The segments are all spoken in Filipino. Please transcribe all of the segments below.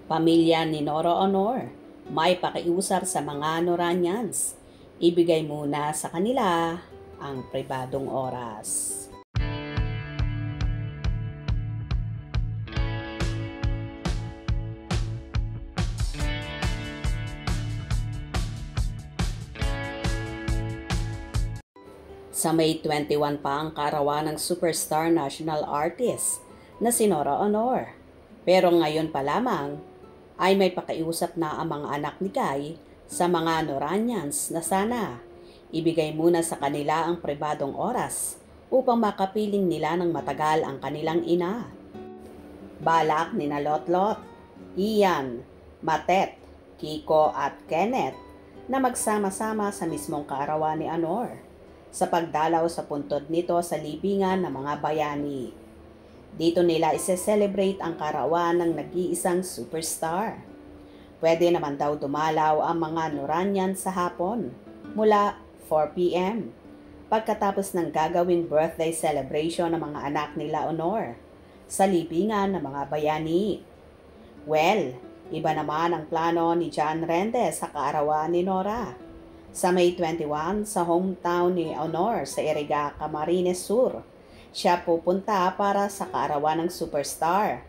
Pamilya ni Nora Honor, may pakiusap sa mga Noranians. Ibigay muna sa kanila ang pribadong oras. Sa May 21 pa ang kaarawan ng superstar national artist na si Nora Honor. Pero ngayon pa lamang ay may pakiusap na ang mga anak ni Guy sa mga Noranians na sana ibigay muna sa kanila ang pribadong oras upang makapiling nila ng matagal ang kanilang ina. Balak ni na Lotlot, Ian, Matet, Kiko at Kenneth na magsama-sama sa mismong kaarawan ni Honor sa pagdalaw sa puntod nito sa libingan ng mga bayani. Dito nila ise-celebrate ang kaarawan ng nag-iisang superstar. Pwede naman daw dumalaw ang mga Noranian sa hapon mula 4 p.m. pagkatapos ng gagawing birthday celebration ng mga anak nila Honor sa libingan ng mga bayani. Well, iba naman ang plano ni John Rendez sa kaarawan ni Nora. Sa May 21 sa hometown ni Honor sa Iriga, Camarines Sur, siya pupunta para sa kaarawan ng superstar.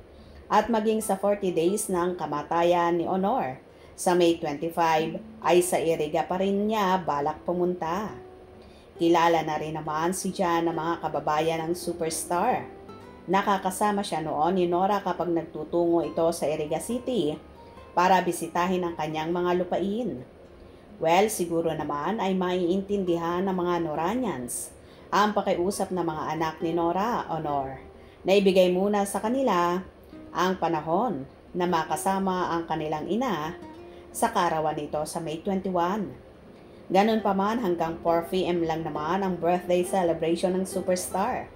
At maging sa 40 days ng kamatayan ni Honor, sa May 25 ay sa Iriga pa rin niya balak pumunta. Kilala na rin naman si John ng mga kababayan ng superstar. Nakakasama siya noon ni Nora kapag nagtutungo ito sa Iriga City para bisitahin ang kanyang mga lupain. Well, siguro naman ay maiintindihan ng mga Noranians ang pakiusap ng mga anak ni Nora Honor na ibigay muna sa kanila ang panahon na makasama ang kanilang ina sa kaarawan nito sa May 21. Ganun pa man hanggang 4 p.m. lang naman ang birthday celebration ng superstar.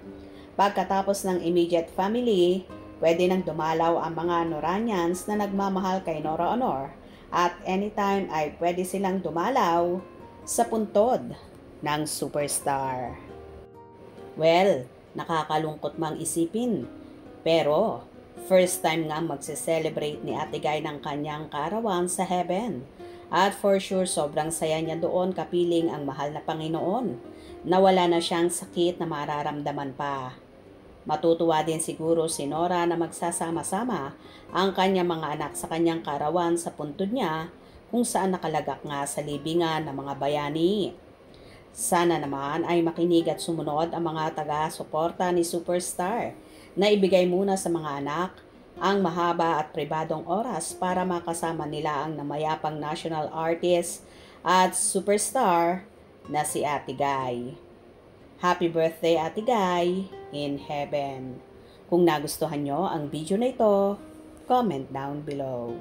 Pagkatapos ng immediate family, pwede nang dumalaw ang mga Noranians na nagmamahal kay Nora Honor at anytime ay pwede silang dumalaw sa puntod ng superstar. Well, nakakalungkot mang isipin, pero first time nga magse-celebrate ni Ate Guy ng kanyang kaarawan sa heaven. At for sure sobrang saya niya doon kapiling ang mahal na Panginoon na wala na siyang sakit na mararamdaman pa. Matutuwa din siguro si Nora na magsasama-sama ang kanyang mga anak sa kanyang kaarawan sa puntod niya kung saan nakalagak nga sa libingan ng mga bayani. Sana naman ay makinig at sumunod ang mga taga-suporta ni Superstar na ibigay muna sa mga anak ang mahaba at pribadong oras para makasama nila ang namayapang national artist at superstar na si Ate Guy. Happy birthday Ate Guy in heaven. Kung nagustuhan nyo ang video na ito, comment down below.